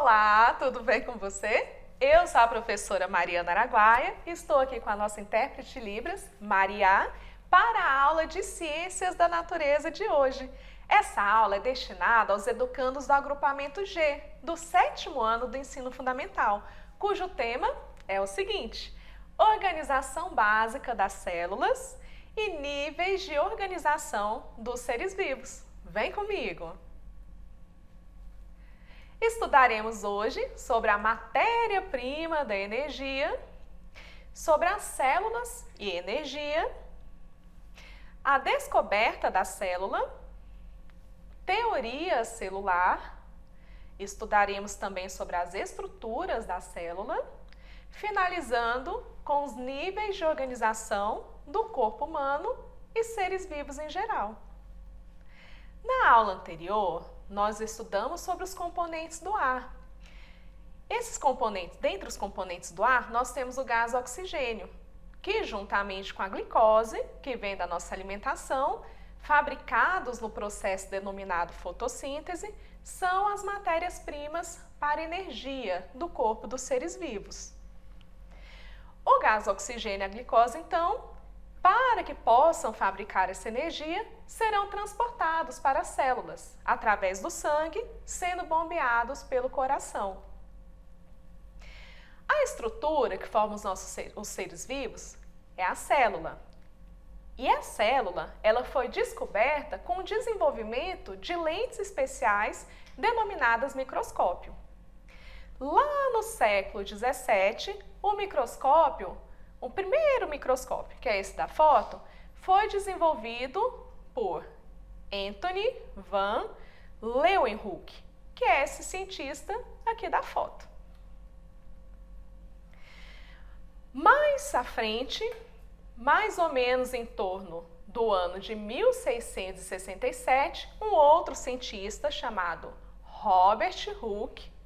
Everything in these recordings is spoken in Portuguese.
Olá, tudo bem com você? Eu sou a professora Mariana Araguaia e estou aqui com a nossa intérprete de Libras, Maria, para a aula de Ciências da Natureza de hoje. Essa aula é destinada aos educandos do agrupamento G, do 7º ano do ensino fundamental, cujo tema é o seguinte: organização básica das células e níveis de organização dos seres vivos. Vem comigo! Estudaremos hoje sobre a matéria-prima da energia, sobre as células e energia, a descoberta da célula, teoria celular, estudaremos também sobre as estruturas da célula, finalizando com os níveis de organização do corpo humano e seres vivos em geral. Na aula anterior, nós estudamos sobre os componentes do ar. Dentre os componentes do ar, nós temos o gás oxigênio, que juntamente com a glicose, que vem da nossa alimentação, fabricados no processo denominado fotossíntese, são as matérias-primas para energia do corpo dos seres vivos. O gás oxigênio e a glicose, então, para que possam fabricar essa energia, serão transportados para as células, através do sangue, sendo bombeados pelo coração. A estrutura que forma os seres vivos é a célula. E a célula, ela foi descoberta com o desenvolvimento de lentes especiais denominadas microscópio. Lá no século XVII, o primeiro microscópio, que é esse da foto, foi desenvolvido por Anthony van Leeuwenhoek, que é esse cientista aqui da foto. Mais à frente, mais ou menos em torno do ano de 1667, um outro cientista chamado Robert Hooke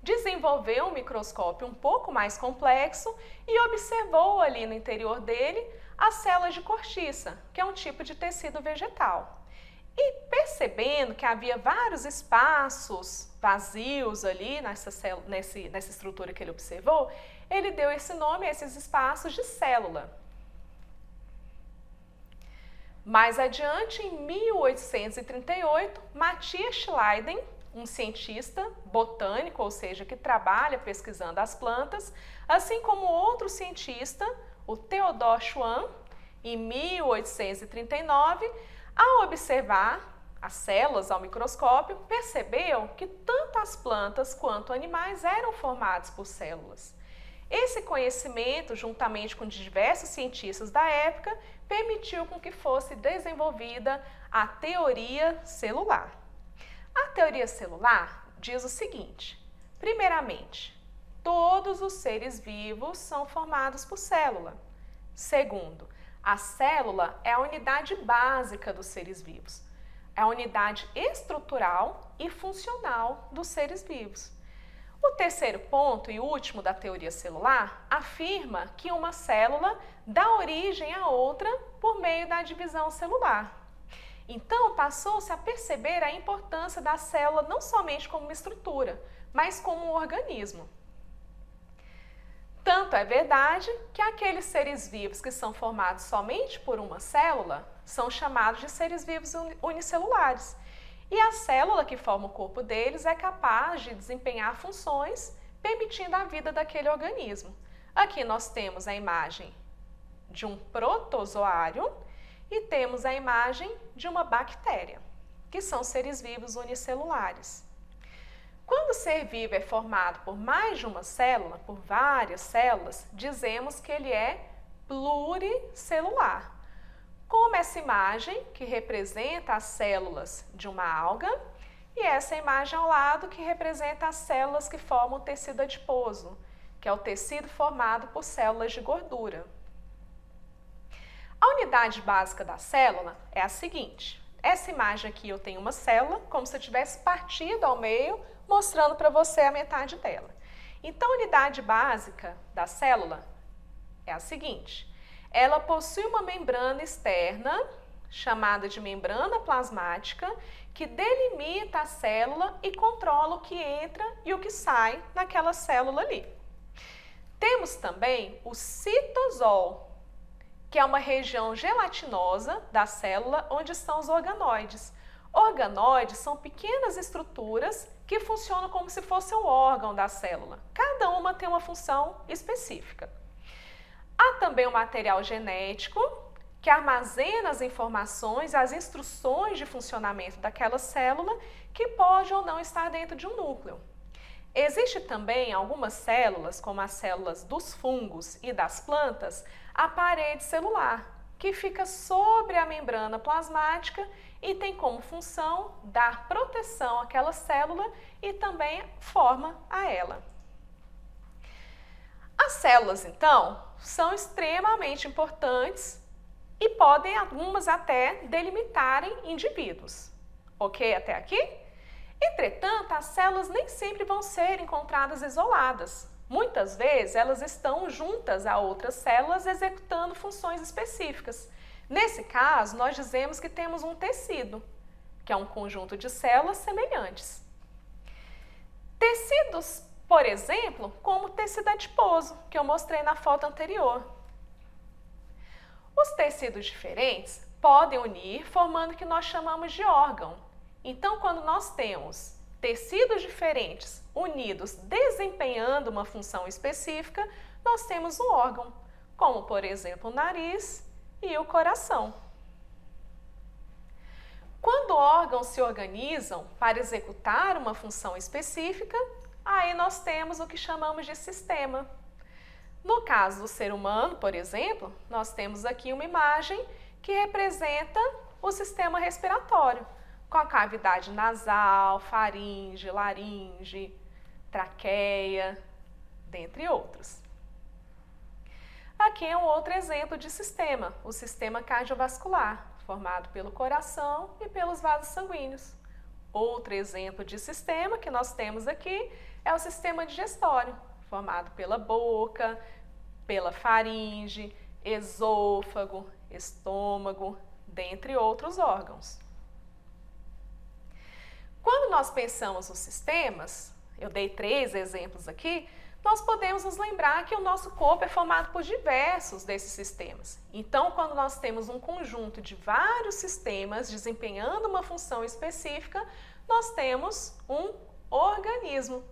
desenvolveu um microscópio um pouco mais complexo e observou ali no interior dele as células de cortiça, que é um tipo de tecido vegetal. E percebendo que havia vários espaços vazios ali nessa estrutura que ele observou, ele deu esse nome a esses espaços de célula. Mais adiante, em 1838, Matthias Schleiden, um cientista botânico, ou seja, que trabalha pesquisando as plantas, assim como outro cientista, o Theodor Schwann, em 1839, ao observar as células ao microscópio, percebeu que tanto as plantas quanto animais eram formados por células. Esse conhecimento, juntamente com diversos cientistas da época, permitiu com que fosse desenvolvida a teoria celular. A teoria celular diz o seguinte: primeiramente, todos os seres vivos são formados por célula. Segundo, a célula é a unidade básica dos seres vivos, é a unidade estrutural e funcional dos seres vivos. O terceiro ponto e último da teoria celular afirma que uma célula dá origem a outra por meio da divisão celular. Então, passou-se a perceber a importância da célula não somente como uma estrutura, mas como um organismo. Tanto é verdade que aqueles seres vivos que são formados somente por uma célula são chamados de seres vivos unicelulares. E a célula que forma o corpo deles é capaz de desempenhar funções, permitindo a vida daquele organismo. Aqui nós temos a imagem de um protozoário e temos a imagem de uma bactéria, que são seres vivos unicelulares. Quando o ser vivo é formado por mais de uma célula, por várias células, dizemos que ele é pluricelular. Como essa imagem, que representa as células de uma alga, e essa imagem ao lado, que representa as células que formam o tecido adiposo, que é o tecido formado por células de gordura. A unidade básica da célula é a seguinte: essa imagem aqui eu tenho uma célula, como se eu tivesse partido ao meio, mostrando para você a metade dela. Então, a unidade básica da célula é a seguinte: ela possui uma membrana externa, chamada de membrana plasmática, que delimita a célula e controla o que entra e o que sai naquela célula ali. Temos também o citosol, que é uma região gelatinosa da célula onde estão os organoides. Organoides são pequenas estruturas que funcionam como se fosse um órgão da célula. Cada uma tem uma função específica. Há também o material genético, que armazena as informações, as instruções de funcionamento daquela célula, que pode ou não estar dentro de um núcleo. Existe também algumas células, como as células dos fungos e das plantas, a parede celular, que fica sobre a membrana plasmática e tem como função dar proteção àquela célula e também forma a ela. As células, então, são extremamente importantes e podem algumas até delimitarem indivíduos. Ok até aqui? Entretanto, as células nem sempre vão ser encontradas isoladas. Muitas vezes, elas estão juntas a outras células executando funções específicas. Nesse caso, nós dizemos que temos um tecido, que é um conjunto de células semelhantes. Tecidos, por exemplo, como o tecido adiposo, que eu mostrei na foto anterior. Os tecidos diferentes podem unir, formando o que nós chamamos de órgão. Então, quando nós temos tecidos diferentes unidos desempenhando uma função específica, nós temos um órgão, como por exemplo o nariz e o coração. Quando órgãos se organizam para executar uma função específica, aí nós temos o que chamamos de sistema. No caso do ser humano, por exemplo, nós temos aqui uma imagem que representa o sistema respiratório, com a cavidade nasal, faringe, laringe, traqueia, dentre outros. Aqui é um outro exemplo de sistema, o sistema cardiovascular, formado pelo coração e pelos vasos sanguíneos. Outro exemplo de sistema que nós temos aqui é o sistema digestório, formado pela boca, pela faringe, esôfago, estômago, dentre outros órgãos. Quando nós pensamos nos sistemas, eu dei 3 exemplos aqui, nós podemos nos lembrar que o nosso corpo é formado por diversos desses sistemas. Então, quando nós temos um conjunto de vários sistemas desempenhando uma função específica, nós temos um organismo.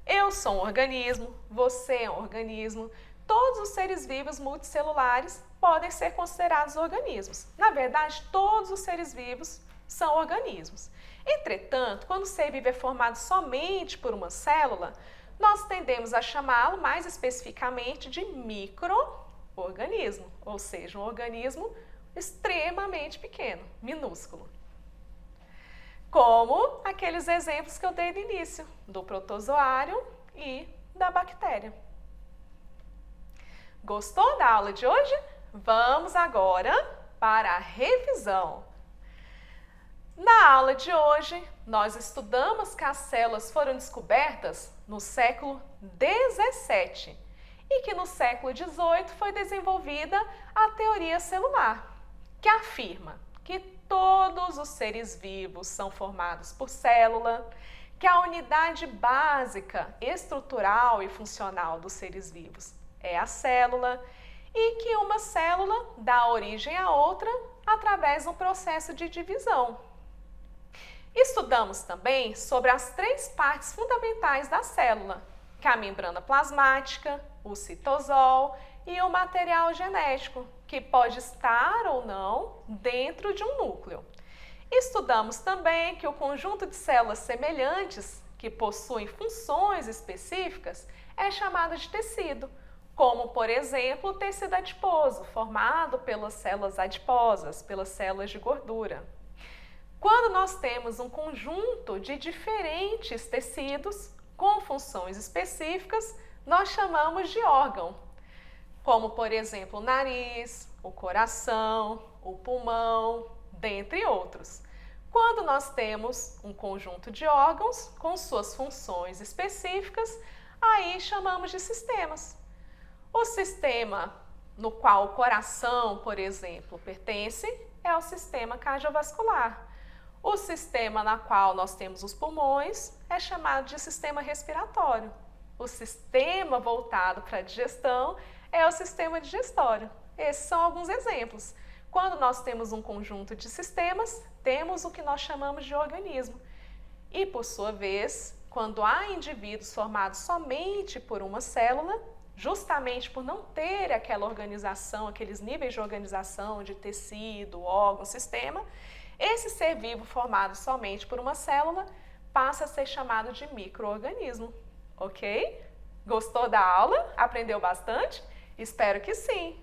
Eu sou um organismo, você é um organismo, todos os seres vivos multicelulares podem ser considerados organismos. Na verdade, todos os seres vivos são organismos. Entretanto, quando o ser vivo é formado somente por uma célula, nós tendemos a chamá-lo mais especificamente de micro-organismo, ou seja, um organismo extremamente pequeno, minúsculo. Como aqueles exemplos que eu dei no início, do protozoário e da bactéria. Gostou da aula de hoje? Vamos agora para a revisão. Na aula de hoje, nós estudamos que as células foram descobertas no século XVII e que no século XVIII foi desenvolvida a teoria celular, que afirma que todos os seres vivos são formados por célula, que a unidade básica, estrutural e funcional dos seres vivos é a célula e que uma célula dá origem a outra através de um processo de divisão. Estudamos também sobre as 3 partes fundamentais da célula, que é a membrana plasmática, o citosol e o material genético, que pode estar ou não dentro de um núcleo. Estudamos também que o conjunto de células semelhantes, que possuem funções específicas, é chamado de tecido, como, por exemplo, o tecido adiposo, formado pelas células adiposas, pelas células de gordura. Quando nós temos um conjunto de diferentes tecidos com funções específicas, nós chamamos de órgão, como, por exemplo, o nariz, o coração, o pulmão, dentre outros. Quando nós temos um conjunto de órgãos com suas funções específicas, aí chamamos de sistemas. O sistema no qual o coração, por exemplo, pertence é o sistema cardiovascular. O sistema na qual nós temos os pulmões é chamado de sistema respiratório. O sistema voltado para a digestão é o sistema digestório. Esses são alguns exemplos. Quando nós temos um conjunto de sistemas, temos o que nós chamamos de organismo. E, por sua vez, quando há indivíduos formados somente por uma célula, justamente por não ter aquela organização, aqueles níveis de organização de tecido, órgão, sistema, esse ser vivo formado somente por uma célula passa a ser chamado de micro-organismo, ok? Gostou da aula? Aprendeu bastante? Espero que sim!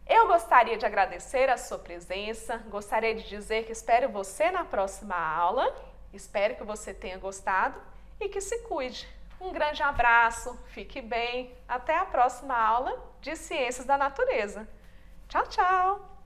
Eu gostaria de agradecer a sua presença, gostaria de dizer que espero você na próxima aula, espero que você tenha gostado e que se cuide. Um grande abraço, fique bem, até a próxima aula de Ciências da Natureza. Tchau, tchau!